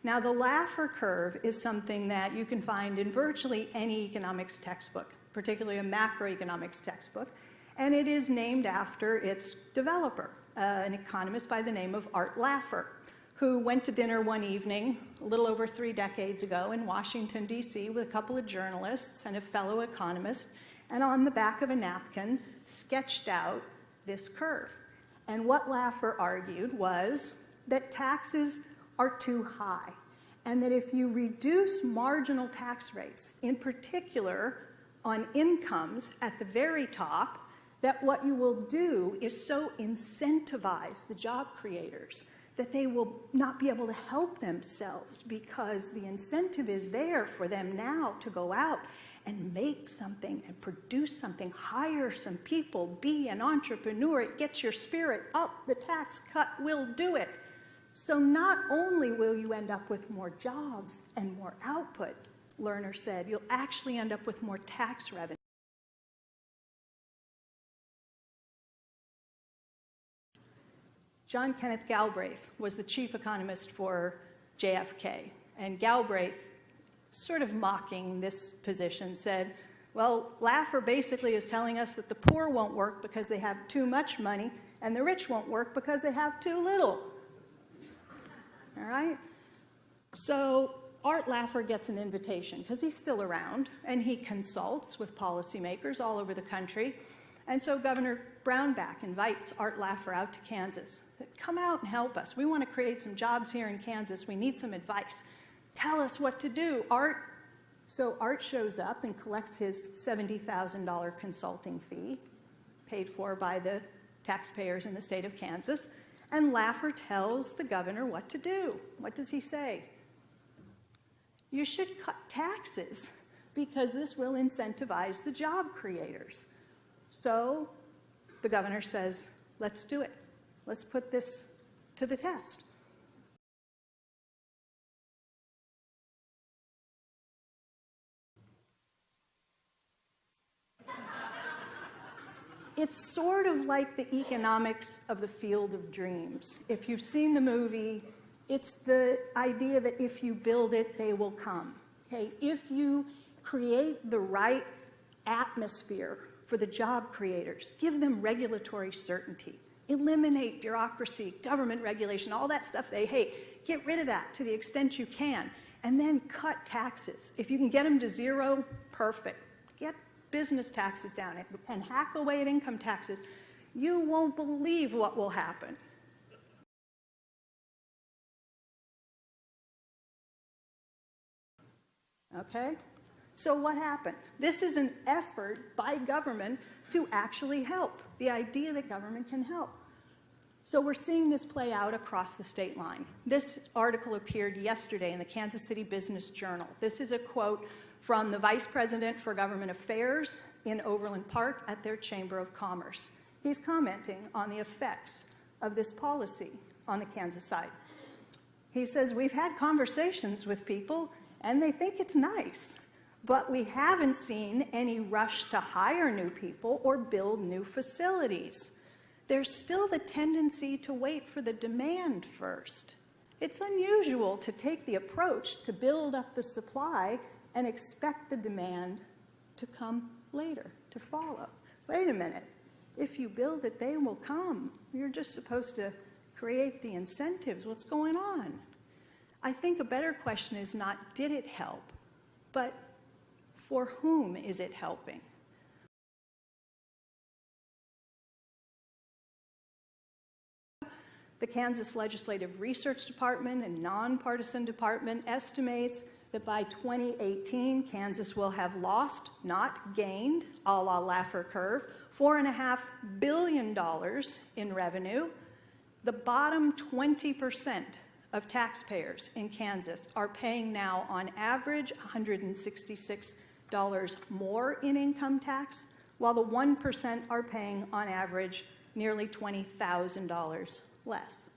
Now, the Laffer curve is something that you can find in virtually any economics textbook, particularly a macroeconomics textbook, and it is named after its developer, an economist by the name of Art Laffer, who went to dinner one evening a little over 3 decades ago in Washington, D.C. with a couple of journalists and a fellow economist, and on the back of a napkin sketched out this curve. And what Laffer argued was that taxes are too high, and that if you reduce marginal tax rates, in particular on incomes at the very top, that what you will do is so incentivize the job creators that they will not be able to help themselves, because the incentive is there for them now to go out and make something and produce something, hire some people, be an entrepreneur. It gets your spirit up. The tax cut will do it. So not only will you end up with more jobs and more output, Lerner said, you'll actually end up with more tax revenue. John Kenneth Galbraith was the chief economist for JFK, and Galbraith, sort of mocking this position, said, well, Laffer basically is telling us that the poor won't work because they have too much money, and the rich won't work because they have too little. All right? So Art Laffer gets an invitation, because he's still around, and he consults with policymakers all over the country. And so Governor Brownback invites Art Laffer out to Kansas. Come out and help us. We want to create some jobs here in Kansas. We need some advice. Tell us what to do, Art. So Art shows up and collects his $70,000 consulting fee, paid for by the taxpayers in the state of Kansas. And Laffer tells the governor what to do. What does he say? You should cut taxes, because this will incentivize the job creators. So the governor says, let's do it. Let's put this to the test. It's sort of like the economics of the Field of Dreams. If you've seen the movie, it's the idea that if you build it, they will come. Okay? If you create the right atmosphere for the job creators, give them regulatory certainty, eliminate bureaucracy, government regulation, all that stuff they hate, get rid of that to the extent you can, and then cut taxes. If you can get them to zero, perfect. Get business taxes down and hack away at income taxes. You won't believe what will happen. Okay? So what happened? This is an effort by government to actually help, the idea that government can help. So we're seeing this play out across the state line. This article appeared yesterday in the Kansas City Business Journal. This is a quote from the Vice President for Government Affairs in Overland Park at their Chamber of Commerce. He's commenting on the effects of this policy on the Kansas side. He says, we've had conversations with people and they think it's nice, but we haven't seen any rush to hire new people or build new facilities. There's still the tendency to wait for the demand first. It's unusual to take the approach to build up the supply and expect the demand to come later, to follow. Wait a minute. If you build it, they will come. You're just supposed to create the incentives. What's going on? I think a better question is not, did it help, but for whom is it helping? The Kansas Legislative Research Department, a nonpartisan department, estimates that by 2018, Kansas will have lost, not gained, a la Laffer Curve, $4.5 billion in revenue. The bottom 20% of taxpayers in Kansas are paying now, on average, $166 more in income tax, while the 1% are paying, on average, nearly $20,000 less.